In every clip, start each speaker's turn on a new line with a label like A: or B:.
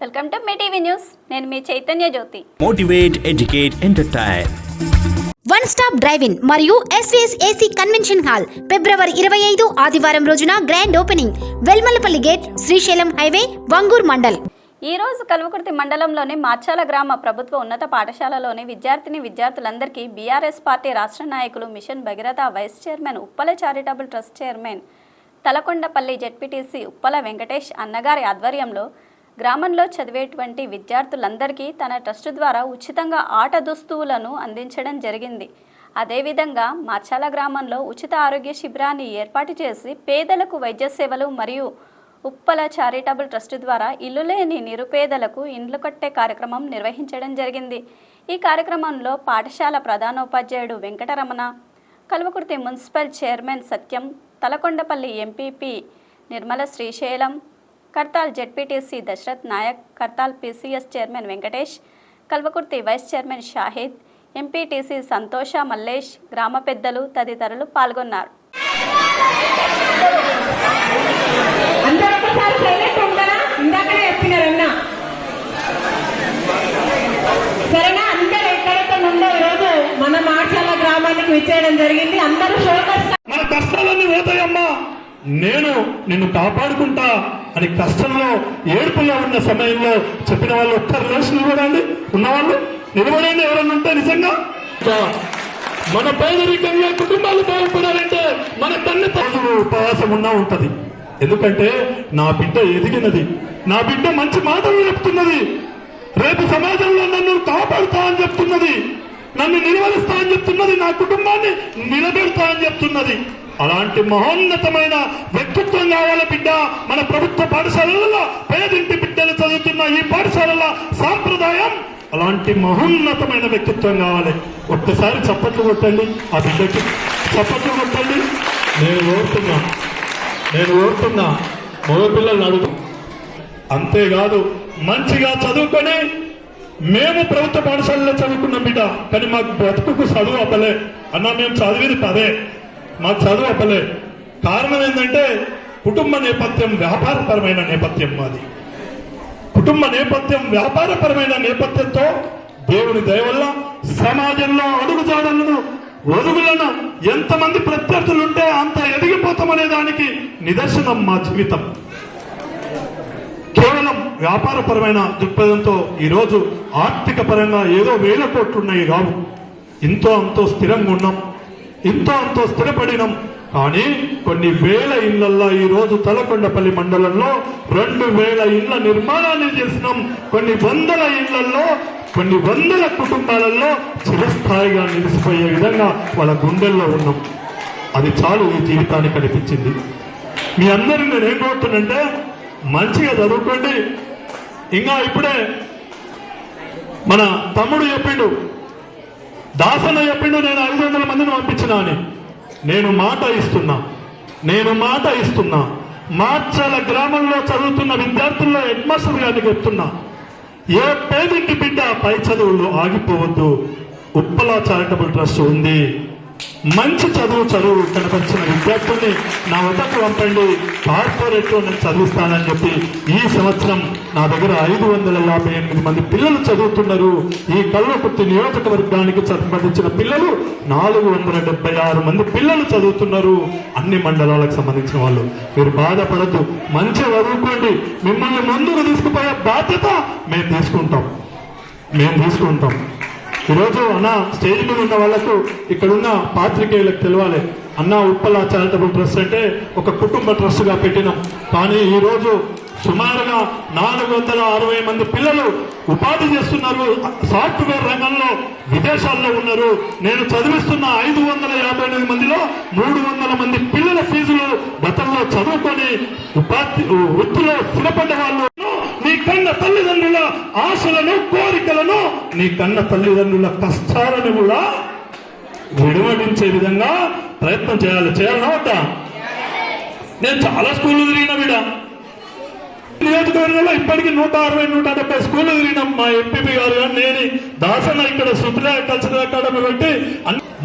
A: Welcome to Mee TV news. నేను మీ Chaitanya Jyothi.
B: Motivate, educate, entertain.
C: One stop drive in మరియు SVS AC convention hall ఫిబ్రవరి 25 ఆదివారం రోజున grand opening. Velmalapalli gate, Srisailam highway, Vangoor mandal.
A: ఈ రోజు కల్వకుర్తి మండలంలోని మార్చాల గ్రామ ప్రభుత్వ ఉన్నత పాఠశాలలోని విద్యార్థులందరికీ బీఆర్ఎస్ పార్టీ రాష్ట్ర నాయకులు, mission Bhagiratha vice chairman, Uppala charitable trust chairman, Talakondapalli ZPTC Uppala Venkatesh అన్నగారి ఆధ్వర్యంలో గ్రామంలో చదివేటువంటి విద్యార్థులందరికీ తన ట్రస్టు ద్వారా ఉచితంగా ఆట దుస్తువులను అందించడం జరిగింది. అదేవిధంగా మార్చాల గ్రామంలో ఉచిత ఆరోగ్య శిబిరాన్ని ఏర్పాటు చేసి పేదలకు వైద్య సేవలు మరియు ఉప్పల చారిటబుల్ ట్రస్ట్ ద్వారా ఇల్లు లేని నిరుపేదలకు ఇండ్లు కట్టే కార్యక్రమం నిర్వహించడం జరిగింది. ఈ కార్యక్రమంలో పాఠశాల ప్రధానోపాధ్యాయుడు Venkataramana, Kalwakurthy municipal chairman Satyam, Talakondapalli MPP Nirmala Srisailam, Kartal ZPTC Dasharath Nayak, Kartal PCS chairman Venkatesh, Kalwakurthy vice chairman Shahid, MPTC Santosha Mallesh, గ్రామ పెద్దలు తదితరులు పాల్గొన్నారు.
D: మన మార్చాల గ్రామానికి విచ్చేయడం జరిగింది. అందరూ
E: మన కష్టాలన్నీ పోతాయమ్మా, నేను నిన్ను కాపాడుకుంటా అని కష్టంలో ఏడుపులో ఉన్న సమయంలో చెప్పిన వాళ్ళు ఒక్కరు లేచి నిలబడండి. ఉన్నవాళ్ళు నిలబడండి. ఎవరన్నా ఉంటే నిజంగా మన పేదరికంగా కుటుంబాలు బాగుపడాలంటే మన తల్లి తండ్రులు ఉపవాసం ఉన్నా ఉంటది. ఎందుకంటే నా బిడ్డ ఎదిగినది, నా బిడ్డ మంచి మాటలు చెప్తున్నది, రేపు సమాజంలో నన్ను కాపాడుతా అని చెప్తున్నది, నన్ను నిలవరిస్తా అని చెప్తున్నది, నా కుటుంబాన్ని నిలబెడతా అని చెప్తున్నది. అలాంటి మహోన్నతమైన వ్యక్తిత్వం కావాలి బిడ్డ. మన ప్రభుత్వ పాఠశాలలలో పేదింటి బిడ్డలు చదువుతున్న ఈ పాఠశాలల సాంప్రదాయం అలాంటి మహోన్నతమైన వ్యక్తిత్వం కావాలి. ఒక్కసారి చప్పట్లు కొట్టండి, ఆ బిడ్డకి చప్పట్లు కొట్టండి. నేను ఓడుతున్నా మగపిల్లల్ని అడుగు. అంతేకాదు మంచిగా చదువుకొని మేము ప్రభుత్వ పాఠశాలలో చదువుకున్నాం బిడ్డ, కానీ మాకు బ్రతుకుకు చదువు అవ్వలే అన్నా. మేము చదివేది పదే, మాకు చదువు అవ్వలే. కారణం ఏంటంటే కుటుంబ నేపథ్యం వ్యాపారపరమైన నేపథ్యం. మాది కుటుంబ నేపథ్యం వ్యాపారపరమైన నేపథ్యంతో దేవుని దయ వల్ల సమాజంలో ఒడుగులను ఎంతమంది ప్రత్యర్థులుంటే అంత ఎదిగిపోతామనే దానికి నిదర్శనం మా జీవితం. కేవలం వ్యాపారపరమైన దృక్పథంతో ఈరోజు ఆర్థిక పరంగా ఏదో 1000 కోట్లున్నాయి కావు. ఇంతో అంతో స్థిరంగా ఉన్నాం, ఇంతో అంతో స్థిరపడినాం. కానీ కొన్ని వేల ఇళ్లల్లో ఈరోజు తలకొండపల్లి మండలంలో 2000 ఇళ్ల నిర్మాణాన్ని చేసినాం. కొన్ని వందల ఇళ్లలో, కొన్ని వందల కుటుంబాలలో చిరస్థాయిగా నిలిచిపోయే విధంగా వాళ్ళ గుండెల్లో ఉన్నాం. అది చాలు ఈ జీవితానికి అనిపించింది. మీ అందరినీ నేను ఏం కోరుతున్నంటే మంచిగా చదువుకోండి. ఇంకా ఇప్పుడే మన తమ్ముడు చెప్పిండు, దాసన్న చెప్పిండు, నేను 500 మందిని పంపించిన అని. నేను మాట ఇస్తున్నా మార్చాల గ్రామంలో చదువుతున్న విద్యార్థుల్లో హెడ్ మాస్టర్ గారిని చెప్తున్నా, ఏ పేదింటి బిడ్డ పై చదువుల్లో ఆగిపోవద్దు. ఉప్పల చారిటబుల్ ట్రస్ట్ ఉంది. మంచి చదువు కనపరిచిన విద్యార్థుల్ని నా వద్దకు పంపండి, కార్పొరేట్ లో నేను చదివిస్తానని చెప్పి ఈ సంవత్సరం నా దగ్గర 558 మంది పిల్లలు చదువుతున్నారు. ఈ కల్వకుర్తి నియోజకవర్గానికి సంబంధించిన పిల్లలు 476 మంది పిల్లలు చదువుతున్నారు. అన్ని మండలాలకు సంబంధించిన వాళ్ళు. మీరు బాధపడద్దు, మంచిగా చదువుకోండి. మిమ్మల్ని ముందుకు తీసుకుపోయే బాధ్యత మేము తీసుకుంటాం. ఈరోజు అన్న స్టేజ్ మీద ఉన్న వాళ్లకు, ఇక్కడున్న పాత్రికేయులకు తెలియాలి, అన్న ఉప్పల చారిటబుల్ ట్రస్ట్ అంటే ఒక కుటుంబ ట్రస్ట్ గా పెట్టినాం. కానీ ఈరోజు సుమారుగా 460 మంది పిల్లలు ఉపాధి చేస్తున్నారు. సాఫ్ట్వేర్ రంగంలో విదేశాల్లో ఉన్నారు. నేను చదివిస్తున్న 558 మందిలో 300 మంది పిల్లల ఫీజులు గతంలో చదువుకొని వృత్తిలో స్థిరపడ్డ వాళ్ళు. నీ కన్న తల్లిదండ్రుల ఆశలను, కోరికలను, నీ కన్న తల్లిదండ్రుల కష్టాలను కూడా విడవడించే విధంగా ప్రయత్నం చేయాలనా వద్దా? నేను చాలా స్కూళ్ళు తిరిగిన బిడ్డ. నియోజకవర్గంలో ఇప్పటికీ 160-170 స్కూళ్ళు తిరిగినాం. మా ఎంపీపీ గారు కానీ నేను, దాసన్న ఇక్కడ సుప్రియా కల్చరల్ అకాడమీ పెట్టి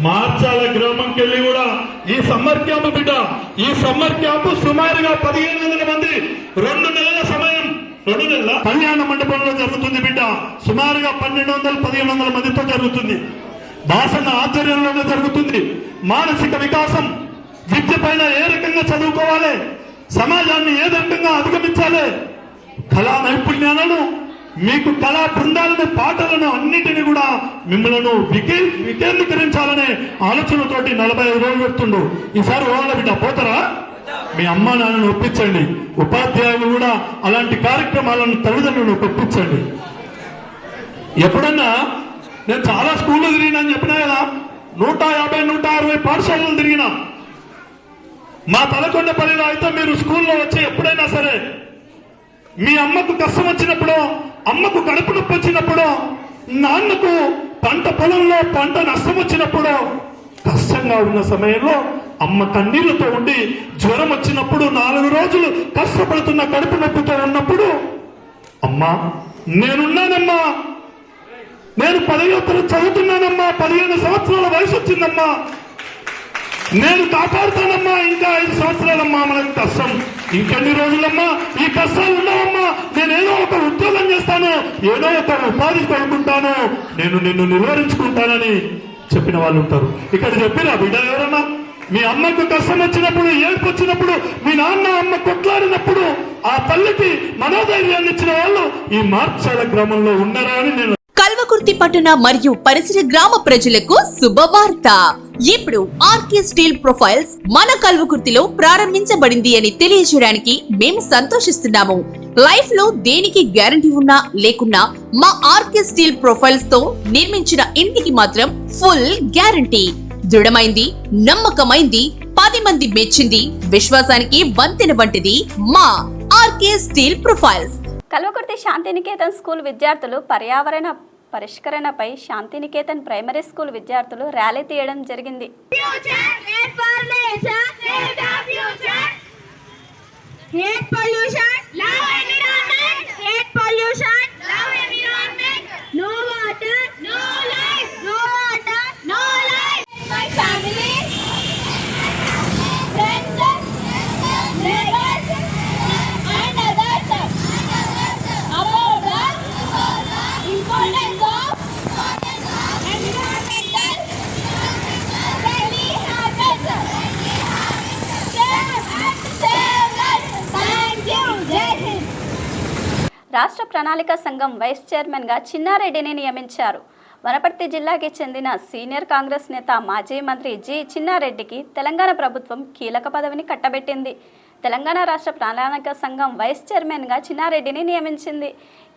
E: మార్చాల గ్రామంకి వెళ్ళి కూడా ఈ సమ్మర్ క్యాంపు బిడ్డ, ఈ సమ్మర్ క్యాంపు సుమారుగా 1500 మంది 2 నెలల సమయం 2 నెలల కళ్యాణ మండపంలో జరుగుతుంది బిడ్డ. సుమారుగా 1200-1500 మందితో జరుగుతుంది. దాసన ఆధ్వర్యంలోనే జరుగుతుంది. మానసిక వికాసం, విద్య పైన ఏ రకంగా చదువుకోవాలి, సమాజాన్ని ఏ రకంగా అధిగమించాలి, కళా నైపుణ్యాలను, మీకు కళా బృందాలను, పాటలను అన్నిటిని కూడా మిమ్మల్ని వికేంద్రీకరించాలనే ఆలోచనతోటి 45 రోజులు పెడుతుండు. ఈసారి వాళ్ళ బిడ్డ పోతారా? మీ అమ్మా నాన్నను ఒప్పించండి. ఉపాధ్యాయులు కూడా అలాంటి కార్యక్రమాలను తల్లిదండ్రులను ఒప్పించండి. ఎప్పుడన్నా నేను చాలా స్కూళ్ళు తిరిగినా అని చెప్పినా కదా, 150-160 పాఠశాలలు తిరిగినా. మా తలకొండపల్లిలో అయితే మీరు స్కూల్లో వచ్చి ఎప్పుడైనా సరే మీ అమ్మకు కష్టం వచ్చినప్పుడు, అమ్మకు కడుపు నొప్పి వచ్చినప్పుడు, నాన్నకు పంట పొలంలో పంట నష్టం వచ్చినప్పుడు, కష్టంగా ఉన్న సమయంలో అమ్మ కన్నీళ్లతో ఉండి, జ్వరం వచ్చినప్పుడు 4 రోజులు కష్టపడుతున్న కడుపు నొప్పితో ఉన్నప్పుడు, అమ్మా నేనున్నానమ్మా, నేను 10వ తరగతి చదువుతున్నానమ్మా, 15 సంవత్సరాల వయసు వచ్చిందమ్మా, నేను కాపాడుతానమ్మా, ఇంకా 5 సంవత్సరాలమ్మా, మనకు కష్టం ఇంకెన్ని రోజులమ్మా, ఈ కష్టాలు ఉండవమ్మా, నేను ఏదో ఒక ఉద్యోగం చేస్తాను, ఏదో ఒక ఉపాధి కొనుక్కుంటాను, నేను నిన్ను నిలువరించుకుంటానని చెప్పిన వాళ్ళు ఉంటారు. ఇక్కడ చెప్పిరా బిడ్డ ఎవరన్నా? మీ అమ్మకు కష్టం వచ్చినప్పుడు, ఏడుపు వచ్చినప్పుడు, మీ నాన్న అమ్మ కొట్లాడినప్పుడు ఆ తల్లికి మనోధైర్యాన్ని ఇచ్చిన వాళ్ళు ఈ మార్చాల గ్రామంలో ఉన్నారా అని నేను.
F: కల్వకుర్తి పట్టణ మరియు పరిసర గ్రామ ప్రజలకు శుభవార్త. ఇప్పుడు ఆర్కే స్టీల్ ప్రొఫైల్స్ మన కల్వకుర్తిలో ప్రారంభించబడింది అని తెలియజేయడానికి మేము సంతోషిస్తున్నాము. లైఫ్ లో దేనికి గ్యారంటీ ఉన్నా లేకున్నా మా ఆర్కే స్టీల్ ప్రొఫైల్స్ తో నిర్మించిన ఇంటికి మాత్రం ఫుల్ గ్యారంటీ. దృఢమైంది, నమ్మకమైంది, 10 మంది మెచ్చింది, విశ్వాసానికి వంతెన వంటిది మా RK steel profiles.
A: Kalwakurthy Shantiniketan school విద్యార్థులు పర్యావరణ పరిష్కరణపై శాంతినికేతన్ ప్రైమరీ స్కూల్ విద్యార్థులు ర్యాలీ తీయడం జరిగింది. రాష్ట్ర ప్రణాళిక సంఘం వైస్ చైర్మన్గా చిన్నారెడ్డిని నియమించారు. వనపర్తి జిల్లాకి చెందిన సీనియర్ కాంగ్రెస్ నేత మాజీ మంత్రి జి చిన్నారెడ్డికి తెలంగాణ ప్రభుత్వం కీలక పదవిని కట్టబెట్టింది. తెలంగాణ రాష్ట్ర ప్రణాళిక సంఘం వైస్ చైర్మన్గా చిన్నారెడ్డిని నియమించింది.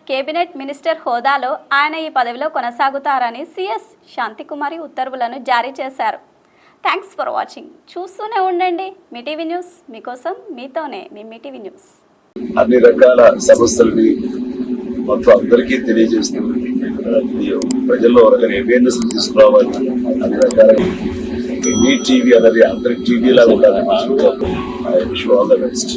A: కేబినెట్ మినిస్టర్ హోదాలో ఆయన ఈ పదవిలో కొనసాగుతారని సిఎస్ శాంతికుమారి ఉత్తర్వులను జారీ చేశారు. Thanks for watching. చూస్తూనే ఉండండి మీ టీవీ న్యూస్, మీకోసం మీతోనే మీ టీవీ న్యూస్.
G: అన్ని రకాల సమస్యలని మొత్తం అందరికీ తెలియజేస్తూ ప్రజల్లో అవేర్నెస్ తీసుకురావాలి. అన్ని రకాల మీ టీవీ అనేది అందరి టీవీ లాగా ఉండాలని I wish you all the best.